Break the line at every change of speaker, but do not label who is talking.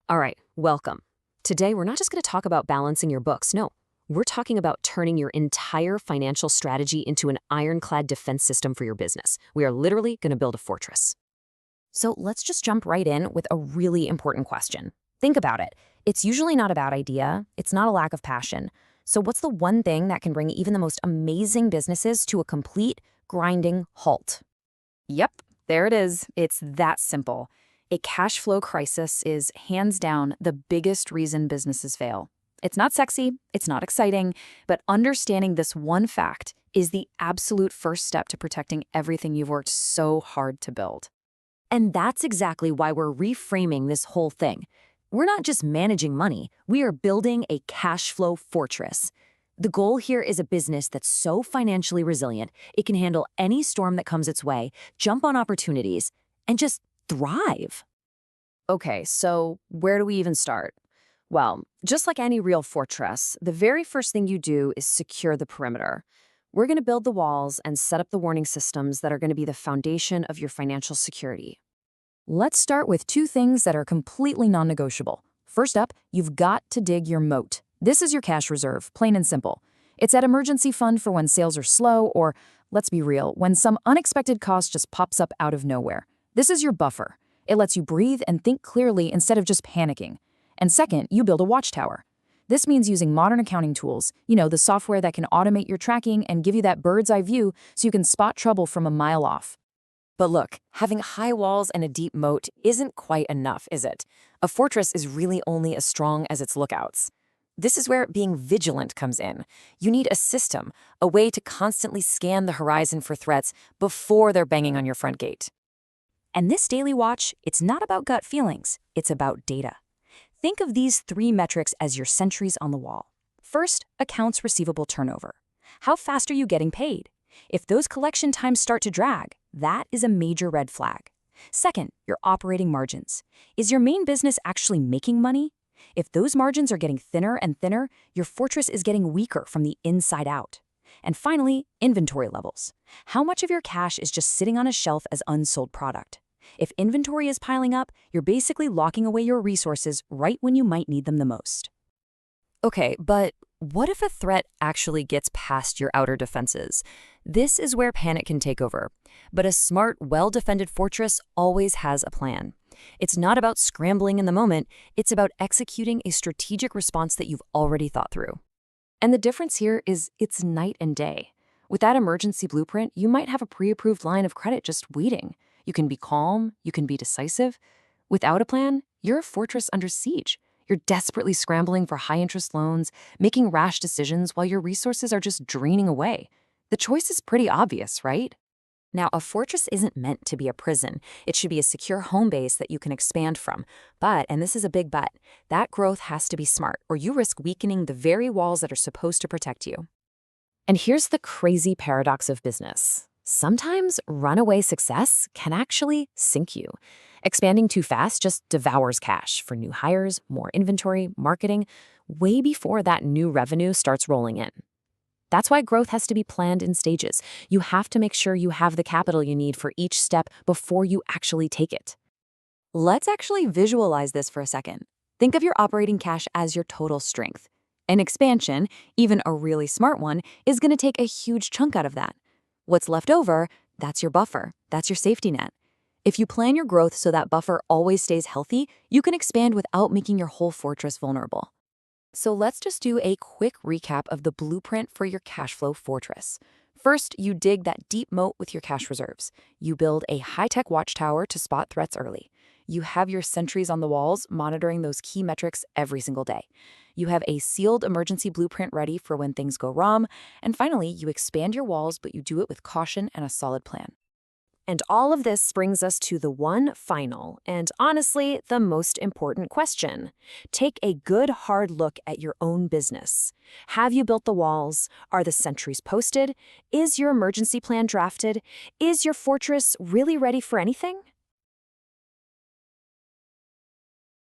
All right, welcome. Today, we're not just going to talk about balancing your books. No, we're talking about turning your entire financial strategy into an ironclad defense system for your business. We are literally going to build a fortress.
So let's just jump right in with a really important question. Think about it. It's usually not a bad idea. It's not a lack of passion. So what's the one thing that can bring even the most amazing businesses to a complete grinding halt? Yep, there it is. It's that simple. A cash flow crisis is hands down the biggest reason businesses fail. It's not sexy, it's not exciting, but understanding this one fact is the absolute first step to protecting everything you've worked so hard to build.
And that's exactly why we're reframing this whole thing. We're not just managing money, we are building a cash flow fortress. The goal here is a business that's so financially resilient, it can handle any storm that comes its way, jump on opportunities, and just thrive. Okay, so where do we even start? Well, just like any real fortress, the very first thing you do is secure the perimeter. We're going to build the walls and set up the warning systems that are going to be the foundation of your financial security.
Let's start with two things that are completely non-negotiable. First up, you've got to dig your moat. This is your cash reserve, plain and simple. It's that emergency fund for when sales are slow or, let's be real, when some unexpected cost just pops up out of nowhere. This is your buffer. It lets you breathe and think clearly instead of just panicking. And second, you build a watchtower. This means using modern accounting tools, the software that can automate your tracking and give you that bird's eye view so you can spot trouble from a mile off.
But look, having high walls and a deep moat isn't quite enough, is it? A fortress is really only as strong as its lookouts. This is where being vigilant comes in. You need a system, a way to constantly scan the horizon for threats before they're banging on your front gate.
And this daily watch, it's not about gut feelings, it's about data. Think of these three metrics as your sentries on the wall. First, accounts receivable turnover. How fast are you getting paid? If those collection times start to drag, that is a major red flag. Second, your operating margins. Is your main business actually making money? If those margins are getting thinner and thinner, your fortress is getting weaker from the inside out. And finally, inventory levels. How much of your cash is just sitting on a shelf as unsold product? If inventory is piling up, you're basically locking away your resources right when you might need them the most.
Okay, but what if a threat actually gets past your outer defenses? This is where panic can take over. But a smart, well-defended fortress always has a plan. It's not about scrambling in the moment, it's about executing a strategic response that you've already thought through. And the difference here is it's night and day. With that emergency blueprint, you might have a pre-approved line of credit just waiting. You can be calm, you can be decisive. Without a plan, you're a fortress under siege. You're desperately scrambling for high-interest loans, making rash decisions while your resources are just draining away. The choice is pretty obvious, right? Now, a fortress isn't meant to be a prison. It should be a secure home base that you can expand from. But, and this is a big but, that growth has to be smart, or you risk weakening the very walls that are supposed to protect you. And here's the crazy paradox of business. Sometimes runaway success can actually sink you. Expanding too fast just devours cash for new hires, more inventory, marketing, way before that new revenue starts rolling in. That's why growth has to be planned in stages. You have to make sure you have the capital you need for each step before you actually take it. Let's actually visualize this for a second. Think of your operating cash as your total strength. An expansion, even a really smart one, is going to take a huge chunk out of that. What's left over, that's your buffer, that's your safety net. If you plan your growth so that buffer always stays healthy, you can expand without making your whole fortress vulnerable. So let's just do a quick recap of the blueprint for your cash flow fortress. First, you dig that deep moat with your cash reserves. You build a high-tech watchtower to spot threats early. You have your sentries on the walls monitoring those key metrics every single day. You have a sealed emergency blueprint ready for when things go wrong. And finally, you expand your walls, but you do it with caution and a solid plan. And all of this brings us to the one final, and honestly, the most important question. Take a good hard look at your own business. Have you built the walls? Are the sentries posted? Is your emergency plan drafted? Is your fortress really ready for anything?